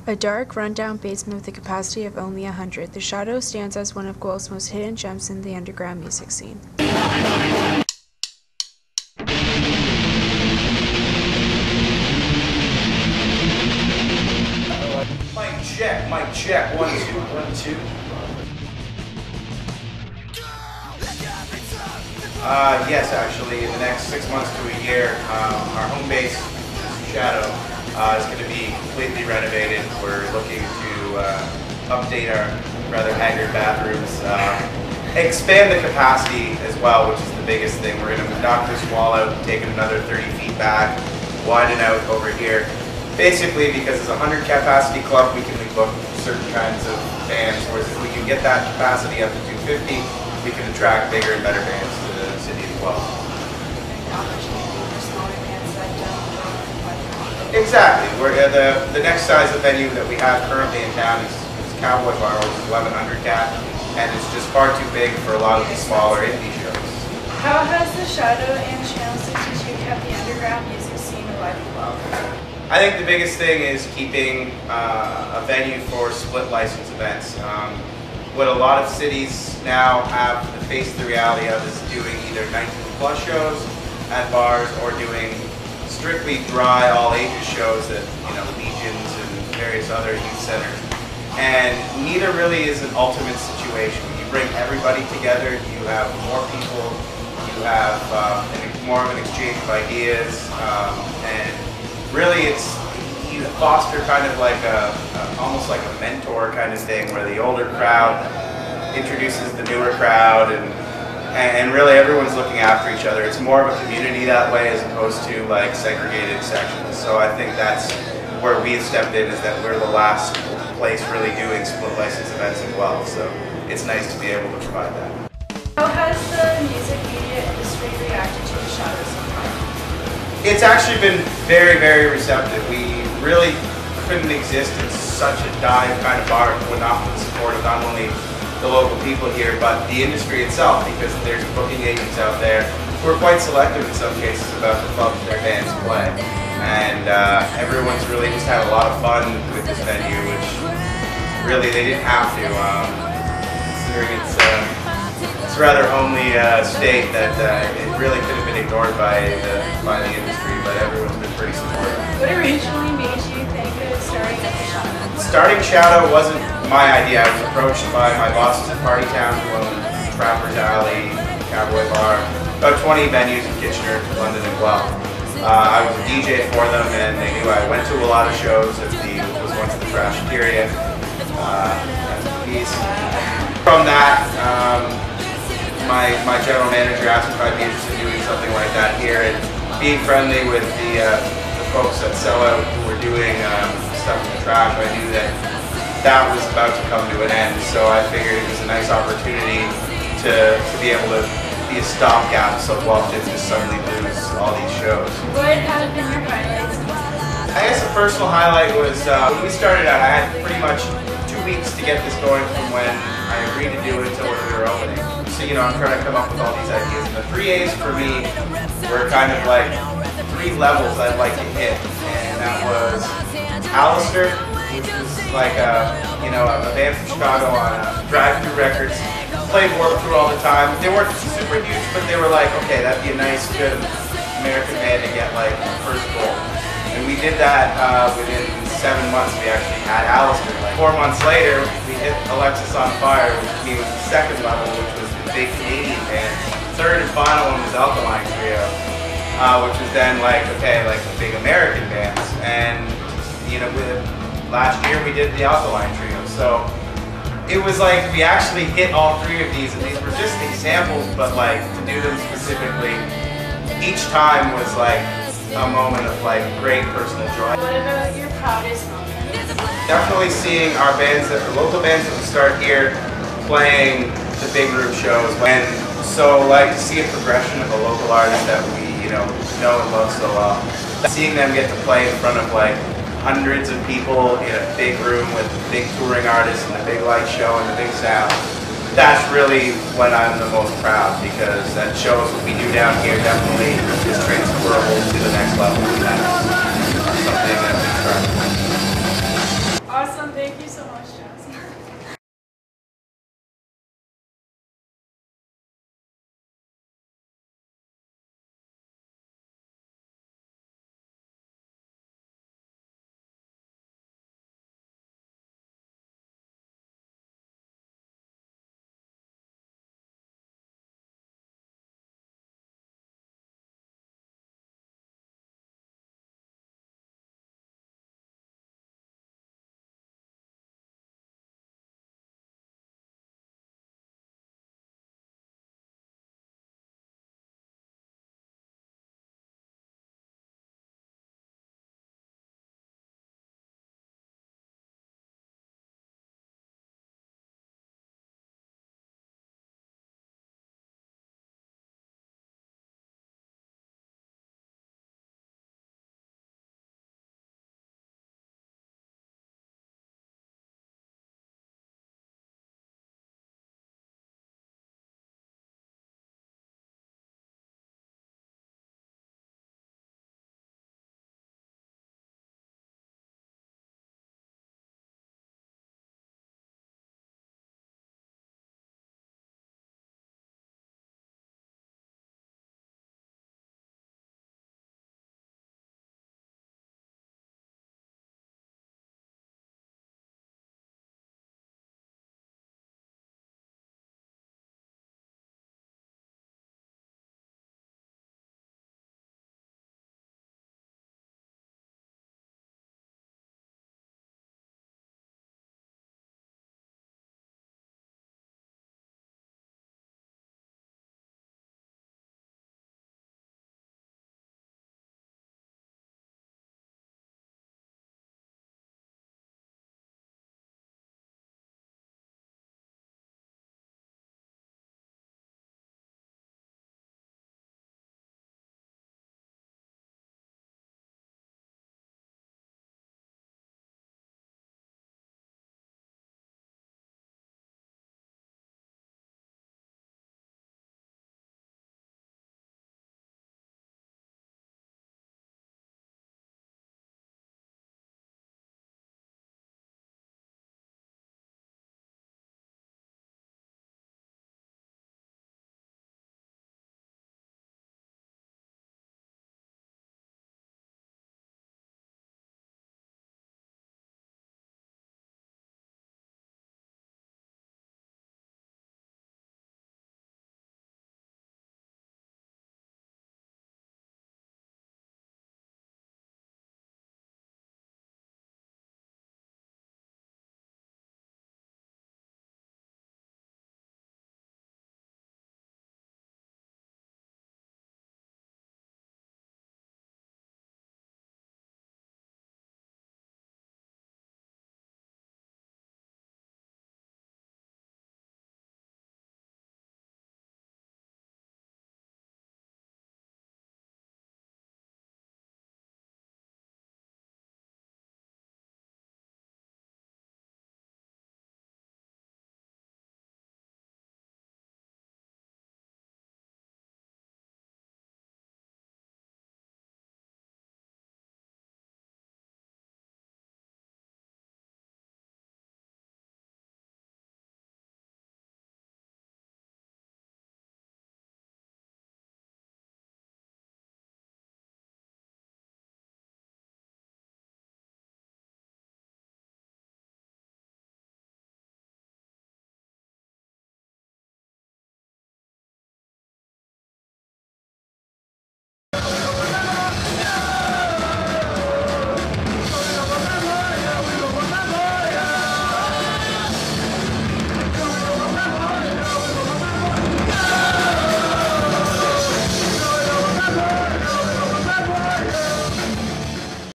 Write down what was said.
A dark, run-down basement with a capacity of only 100, The Shadow stands as one of Guelph's most hidden gems in the underground music scene. Mic check, 1, 2, 1, 2. Yes, actually, in the next 6 months to a year, our home base, Shadow, is going to be completely renovated. We're looking to update our rather haggard bathrooms, expand the capacity as well, which is the biggest thing. We're going to knock this wall out, take it another 30 feet back, widen out over here. Basically, because it's a 100 capacity club, we can book certain kinds of bands, whereas if we can get that capacity up to 250, we can attract bigger and better bands to the city as well. Exactly. We're, the next size of venue that we have currently in town is Cowboy Bar, which is 1100 cap, and it's just far too big for a lot of the smaller indie shows. How has the Shadow and Channel 62 kept the underground music scene alive and well? I think the biggest thing is keeping a venue for split license events. What a lot of cities now have to face the reality of is doing either 19 plus shows at bars or doing strictly dry all ages shows at Legions and various other youth centers. And neither really is an ultimate situation. When you bring everybody together, you have more people, you have more of an exchange of ideas, and really you foster kind of like almost like a mentor kind of thing where the older crowd introduces the newer crowd, and really everyone's looking after each other. It's more of a community that way as opposed to like segregated sections. So I think that's where we have stepped in, is that we're the last place really doing split license events as well. So it's nice to be able to provide that. How has the music media industry reacted to the Shadow so far? It's actually been very, very receptive. We really couldn't exist in such a dying kind of bar without the support of not only the local people here, but the industry itself, because there's booking agents out there who are quite selective in some cases about the clubs their bands play. And everyone's really just had a lot of fun with this venue, which really they didn't have to, considering it's a rather homely state that it really could have been ignored by the industry, but everyone's been pretty supportive. What originally made you think of starting at the Shadow? Starting Shadow wasn't my idea. I was approached by my bosses at Party Town, who own Trapper's Alley, Cowboy Bar, about 20 venues in Kitchener, London, and Guelph. I was a DJ for them, and they knew I went to a lot of shows at it was once the Trasheteria. From that, my general manager asked if I'd be interested in doing something like that here, and being friendly with the folks at Sellout who were doing stuff with the trash, I knew that was about to come to an end, so I figured it was a nice opportunity to be able to be a stopgap so Guelph didn't just suddenly lose all these shows. What have been your highlights? I guess the personal highlight was when we started out, I had pretty much 2 weeks to get this going from when I agreed to do it until when we were opening. So, I'm trying to come up with all these ideas. And the 3 A's for me were kind of like 3 levels I'd like to hit. And that was Alistair, which was like a band from Chicago on Drive-Thru Records. Played Warped Tour all the time. They weren't super huge, but they were like, okay, that'd be a nice, good American band to get like first goal. And we did that within 7 months. We actually had Alistair. Like 4 months later, we hit Alexis on Fire, which was the second level, which was the big Canadian band. Third and final one was Alkaline Trio, which was then like, okay, like the big American bands. And last year we did the Alkaline Trio. So it was like we actually hit all 3 of these, and these were just examples, but like to do them specifically, each time was like a moment of like great personal joy. What about your proudest moment? Definitely seeing our bands, the local bands that we start here, playing the big room shows, and so like to see a progression of a local artist that we know and love so well. Seeing them get to play in front of like hundreds of people in a big room with big touring artists and a big light show and the big sound. That's really when I'm the most proud, because that shows what we do down here definitely is transferable to the next level, and that's something that we try. Thank you so much, Jen.